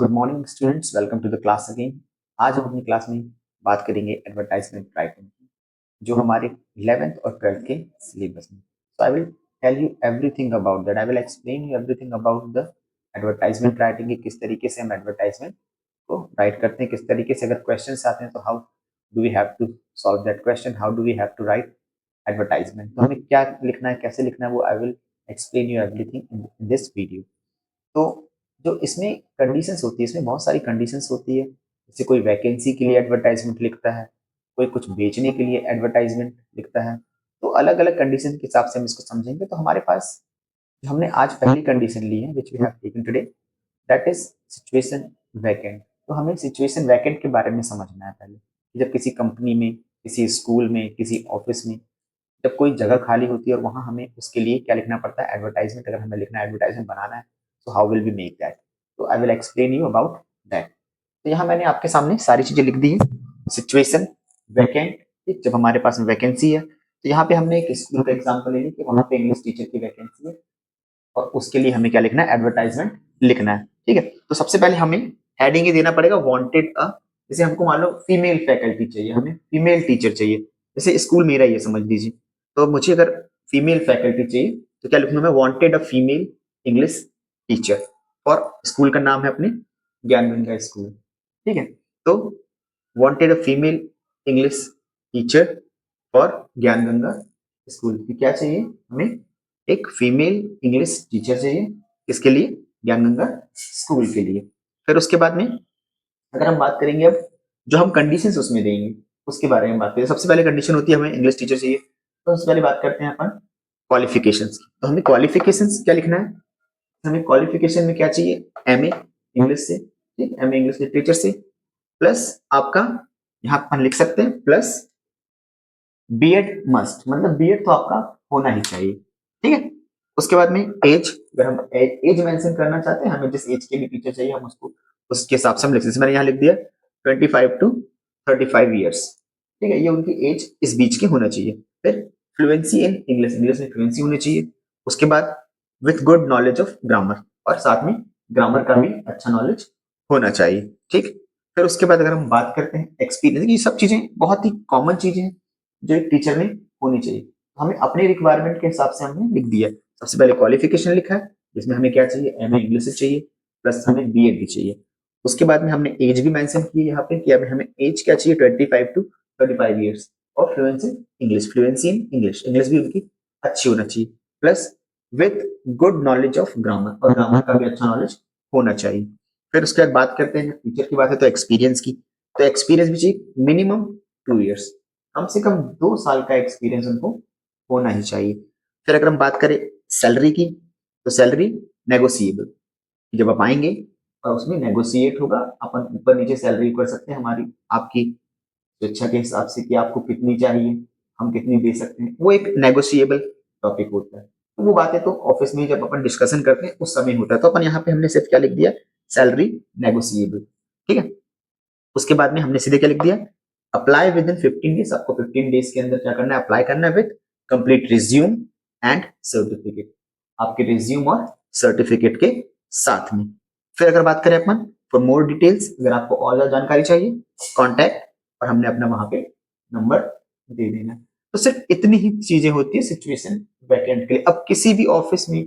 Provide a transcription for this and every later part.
Good morning students, welcome to the class again. आज हम अपनी क्लास में बात करेंगे एडवर्टाइजमेंट राइटिंग की, जो हमारे 11th और 12th के सिलेबस में। So I will tell you everything about that. I will explain you everything about the advertisement writing की, किस तरीके से हम एडवर्टाइजमेंट को राइट करते हैं, किस तरीके से अगर क्वेश्चन आते हैं तो how do we have to solve that question, how do we have to write advertisement. तो हमें क्या लिखना है, कैसे लिखना है, वो I will explain you everything in this video. तो जो इसमें कंडीशंस होती है, इसमें बहुत सारी कंडीशंस होती है। जैसे कोई वैकेंसी के लिए एडवर्टाइजमेंट लिखता है, कोई कुछ बेचने के लिए एडवर्टाइजमेंट लिखता है। तो अलग अलग कंडीशन के हिसाब से हम इसको समझेंगे। तो हमारे पास जो हमने आज पहली कंडीशन ली है, which we have taken today, that is situation vacant. तो हमें सिचुएशन वैकेंट के बारे में समझना है पहले कि जब किसी कंपनी में, किसी स्कूल में, किसी ऑफिस में जब कोई जगह खाली होती है और वहां हमें उसके लिए क्या लिखना पड़ता है, एडवर्टाइजमेंट। अगर हमें लिखना है, एडवर्टाइजमेंट बनाना है, तो how will we make that. तो I will explain you about that. तो यहाँ मैंने आपके सामने सारी चीजें लिख दी है। सिचुएशन वैकेंट, जब हमारे पास में वैकेंसी है, तो यहाँ पे हमने एक स्कूल का एग्जाम्पल ले लिया कि वहां पे इंग्लिश टीचर की वैकेंसी है और उसके लिए हमें क्या लिखना है, एडवर्टाइजमेंट लिखना है। ठीक है, तो सबसे पहले हमें हेडिंग ही देना पड़ेगा, वांटेड अ। जैसे हमको मान लो फीमेल फैकल्टी चाहिए, हमें फीमेल टीचर चाहिए, जैसे स्कूल मेरा ये समझ लीजिए। तो मुझे अगर फीमेल फैकल्टी चाहिए तो क्या लिखूंगा मैं, wanted a female English teacher. और स्कूल का नाम है अपने ज्ञान गंगा स्कूल। ठीक है, तो wanted a female English teacher और ज्ञान गंगा स्कूल की क्या चाहिए हमें, एक फीमेल इंग्लिश टीचर चाहिए। किसके लिए, ज्ञान गंगा स्कूल के लिए। फिर उसके बाद में अगर हम बात करेंगे अब जो हम कंडीशंस उसमें देंगे उसके बारे में बात करें। सबसे पहले कंडीशन होती है हमें इंग्लिश टीचर चाहिए, तो सबसे पहले बात करते हैं अपन क्वालिफिकेशंस की। तो हमें क्वालिफिकेशंस क्या लिखना है, हमें क्वालिफिकेशन में क्या चाहिए, एमए इंग्लिश से, ठीक, एमए इंग्लिश लिटरेचर से, प्लस आपका यहाँ अपन लिख सकते हैं प्लस बीएड मस्ट, मतलब बीएड तो आपका होना ही चाहिए। ठीक है, उसके बाद में एज, अगर हम एज मेंशन करना चाहते हैं, हमें जिस एज के लिए टीचर चाहिए हम उसको उसके हिसाब से हम लिख सकते हैं। मैंने यहाँ लिख दिया 25 to 35 ईयर्स। ठीक है, ये उनकी एज इस बीच की होना चाहिए। फिर फ्लुएंसी इन इंग्लिश, इंग्लिश में फ्लुएंसी होनी चाहिए। उसके बाद with good knowledge of grammar, और साथ में ग्रामर का भी अच्छा नॉलेज होना चाहिए। ठीक, फिर उसके बाद अगर हम बात करते हैं एक्सपीरियंस, ये सब चीजें बहुत ही कॉमन चीजें हैं जो एक टीचर में होनी चाहिए। हमें अपने रिक्वायरमेंट के हिसाब से हमने लिख दिया। सबसे पहले क्वालिफिकेशन लिखा है, जिसमें हमें क्या चाहिए, एमए इंग्लिश से चाहिए, प्लस हमें बीएड भी चाहिए। उसके बाद में हमने एज भी मेंशन की है यहाँ पे कि हमें एज क्या चाहिए, 25 to 35 ईयर्स, और fluency English, fluency in English, English भी उनकी अच्छी होना चाहिए, plus with good knowledge of grammar, और ग्रामर का भी अच्छा नॉलेज होना चाहिए। फिर उसके बाद बात करते हैं टीचर की बात है तो एक्सपीरियंस की। तो एक्सपीरियंस भी चाहिए मिनिमम 2 ईयर्स, कम से कम 2 साल का एक्सपीरियंस उनको होना ही चाहिए। फिर अगर हम बात करें सैलरी की, तो सैलरी नेगोशिएबल, जब आप आएंगे और उसमें नेगोशिएट होगा, अपन ऊपर नीचे सैलरी कर सकते हैं हमारी आपकी स्वेच्छा के हिसाब से कि आपको कितनी चाहिए, हम कितनी दे सकते हैं, वो एक नेगोशिएबल टॉपिक होता है। तो वो बातें तो ऑफिस में जब अपन डिस्कशन करते हैं उस समय होता है। तो अपन यहाँ पे हमने सिर्फ क्या लिख दिया, सैलरी नेगोशिएबल। ठीक है, उसके बाद में हमने सीधे क्या लिख दिया, अप्लाई विद इन 15 डेज। आपको 15 डेज के अंदर क्या करना है, अप्लाई करना है with complete resume and certificate, आपके रिज्यूम और सर्टिफिकेट के साथ में। फिर अगर बात करें अपन फॉर मोर डिटेल्स, अगर आपको और ज्यादा जानकारी चाहिए, कॉन्टैक्ट, और हमने अपना वहां पे नंबर दे देना। तो सिर्फ इतनी ही चीजें होती है सिचुएशन वैकेंट के लिए। अब किसी भी ऑफिस में,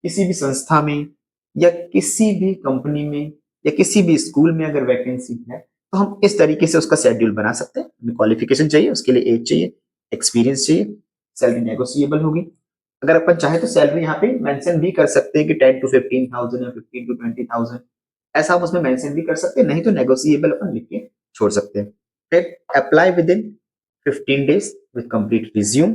किसी भी संस्था में, या किसी भी कंपनी में, या किसी भी स्कूल में अगर वैकेंसी है, तो हम इस तरीके से उसका शेड्यूल बना सकते हैं। हमें क्वालिफिकेशन चाहिए, उसके लिए एज चाहिए, एक्सपीरियंस चाहिए, सैलरी नेगोशिएबल होगी। अगर अपन चाहे तो सैलरी यहाँ पे मेंशन भी कर सकते हैं कि 10 to 15,000 या 15 to 20,000, ऐसा हम उसमें मेंशन भी कर सकते हैं, नहीं तो नेगोशिएबल अपन लिख के छोड़ सकते हैं। फिर apply with in 15 days with complete resume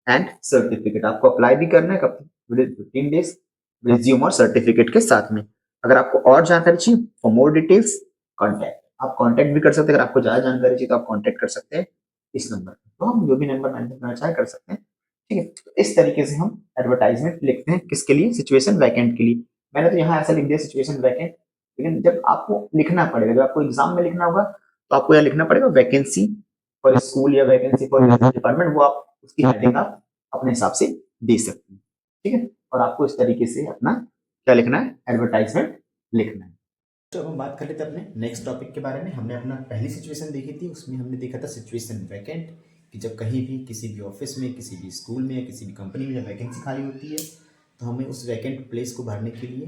and certificate, आपको अप्लाई भी करना है कब, विद इन 15 डेज, रिज्यूम और सर्टिफिकेट के साथ में। अगर आपको और जानकारी चाहिए, फॉर मोर डिटेल्स कॉन्टैक्ट, आप कॉन्टैक्ट भी कर सकते हैं। अगर आपको ज्यादा जानकारी चाहिए तो आप कॉन्टैक्ट कर सकते हैं इस नंबर पर, तो हम जो भी नंबर मेंशन करना चाहे कर सकते हैं। ठीक है, तो इस तरीके से हम एडवर्टाइजमेंट लिखते हैं, किसके लिए, सिचुएशन वैकेंट के लिए। मैंने तो यहाँ ऐसा लिख दिया सिचुएशन वैकेंट, लेकिन जब आपको लिखना पड़ेगा, जब आपको एग्जाम में लिखना होगा, तो आपको यहाँ लिखना पड़ेगा वैकेंसी फॉर स्कूल या वैकेंसी फॉर डिपार्टमेंट, वो आप उसकी हेडिंग आप अपने हिसाब से दे सकते हैं। ठीक है, और आपको इस तरीके से अपना क्या लिखना है, एडवर्टाइजमेंट लिखना है। तो अब हम बात कर लेते हैं अपने नेक्स्ट टॉपिक के बारे में। हमने अपना पहली सिचुएशन देखी थी, उसमें हमने देखा था सिचुएशन वैकेंट, कि जब कहीं भी किसी भी ऑफिस में, किसी भी स्कूल में या किसी भी कंपनी में जब वैकेंसी खाली होती है तो हमें उस वैकेंट प्लेस को भरने के लिए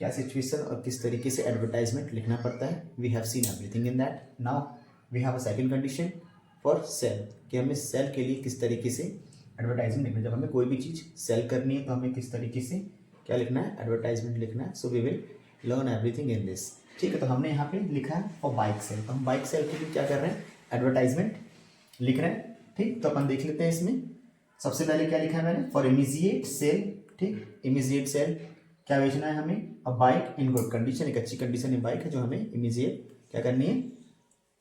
क्या सिचुएशन और किस तरीके से एडवर्टाइजमेंट लिखना पड़ता है। We have seen everything in that. Now we have a second condition for sale, कि हमें सेल के लिए किस तरीके से एडवर्टाइजमेंट लिखना है। जब हमें कोई भी चीज़ सेल करनी है तो हमें किस तरीके से क्या लिखना है, एडवर्टाइजमेंट लिखना है। So we will learn everything in this. ठीक है, तो हमने यहाँ पे लिखा है फॉर बाइक सेल, तो हम बाइक सेल के लिए क्या कर रहे हैं, एडवर्टाइजमेंट लिख रहे हैं। ठीक, तो अपन देख लेते हैं इसमें। सबसे पहले क्या लिखा है मैंने, फॉर इमीजिएट सेल। ठीक, इमीजिएट सेल क्या बेचना है हमें, अ बाइक इन गुड कंडीशन, एक अच्छी कंडीशन में बाइक है जो हमें इमीजिएट क्या करनी है,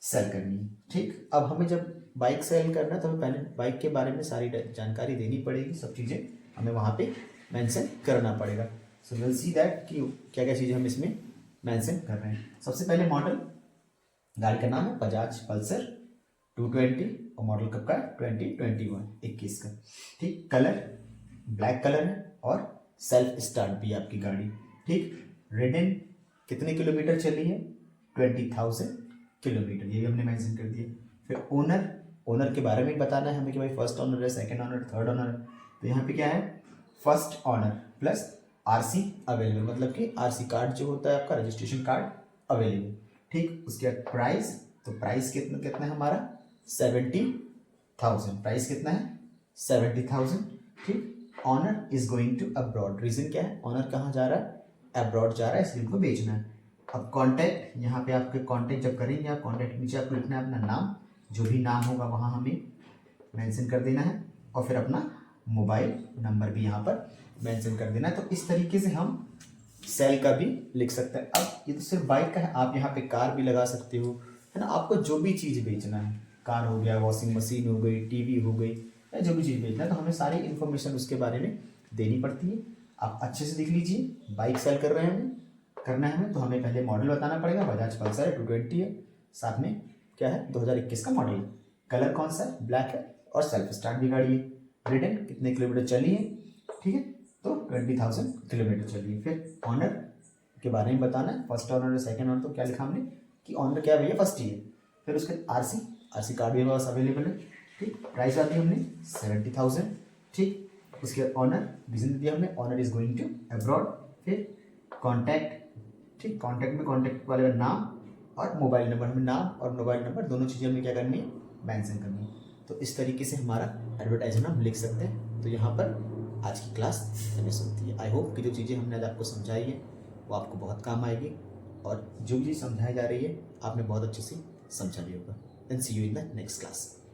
सेल करनी है। ठीक, अब हमें जब बाइक सेल करना है तो हमें पहले बाइक के बारे में सारी जानकारी देनी पड़ेगी, सब चीज़ें हमें वहाँ पे मेंशन करना पड़ेगा। सो विल सी दैट कि क्या क्या चीज़ें हम इसमें मेंशन कर रहे हैं। सबसे पहले मॉडल, गाड़ी का नाम है बजाज पल्सर 220 और मॉडल कब का है, 2021 का। ठीक, कलर ब्लैक कलर है और सेल्फ स्टार्ट भी है आपकी गाड़ी। ठीक, रिडन कितने किलोमीटर चली है, 20,000 किलोमीटर, ये भी हमने मेंशन कर दिया। फिर ओनर, ओनर के बारे में बताना है हमें कि भाई फर्स्ट ओनर है, सेकंड ओनर, थर्ड ओनर। तो यहाँ पे क्या है, first owner plus RC available, मतलब कि आरसी कार्ड जो होता है आपका, रजिस्ट्रेशन कार्ड अवेलेबल। ठीक, उसके बाद प्राइस, तो प्राइस कितना कितना है हमारा, 70,000। प्राइस कितना है, 70,000। ठीक, owner is going to abroad, reason क्या है, ऑनर कहाँ जा रहा है, अब्रॉड जा रहा है, इसलिए उनको बेचना है। अब कॉन्टैक्ट, यहाँ पे आपके कॉन्टैक्ट जब करेंगे आप, कॉन्टैक्ट नीचे आपको लिखना है अपना नाम, जो भी नाम होगा वहाँ हमें मेंशन कर देना है, और फिर अपना मोबाइल नंबर भी यहाँ पर मेंशन कर देना है। तो इस तरीके से हम सेल का भी लिख सकते हैं। अब ये तो सिर्फ बाइक का है, आप यहाँ पे कार भी लगा सकते हो, है ना। आपको जो भी चीज़ बेचना है, कार हो गया, वॉशिंग मशीन हो गई, टीवी हो गई, या जो भी चीज़ बेचना है, तो हमें सारी इन्फॉर्मेशन उसके बारे में देनी पड़ती है। आप अच्छे से देख लीजिए, बाइक सेल कर रहे हैं हमें, करना है हमें, तो हमें पहले मॉडल बताना पड़ेगा, बजाज पल्सर है 220 है, साथ में क्या है 2021 का मॉडल है, कलर कौन सा है, ब्लैक है, और सेल्फ स्टार्ट भी गाड़ी है, रिटर्न कितने किलोमीटर चली है, ठीक है, तो 20,000 किलोमीटर चली है। फिर ऑनर के बारे में बताना है, फर्स्ट ऑनर और सेकंड ऑनर, तो क्या लिखा हमने कि ऑनर क्या है भैया, फर्स्ट ही है। फिर उसके आरसी, आरसी कार्ड भी हमारे पास अवेलेबल है। ठीक, प्राइस डाल दी हमने 70,000। ठीक, उसके बाद ऑनर, रीजन दिया हमने, owner is going to abroad. फिर कॉन्टैक्ट, ठीक, कॉन्टैक्ट में कॉन्टैक्ट वाले का नाम और मोबाइल नंबर, हमें नाम और मोबाइल नंबर दोनों चीज़ें हमें क्या करनी है, मेंशन करनी है। तो इस तरीके से हमारा एडवर्टाइजमेंट हम लिख सकते हैं। तो यहाँ पर आज की क्लास फिनिश होती है। आई होप कि जो चीज़ें हमने आज आपको समझाई है वो आपको बहुत काम आएगी, और जो भी चीज़ समझाई जा रही है आपने बहुत अच्छे से समझा भी होगा। Then see you in the next class.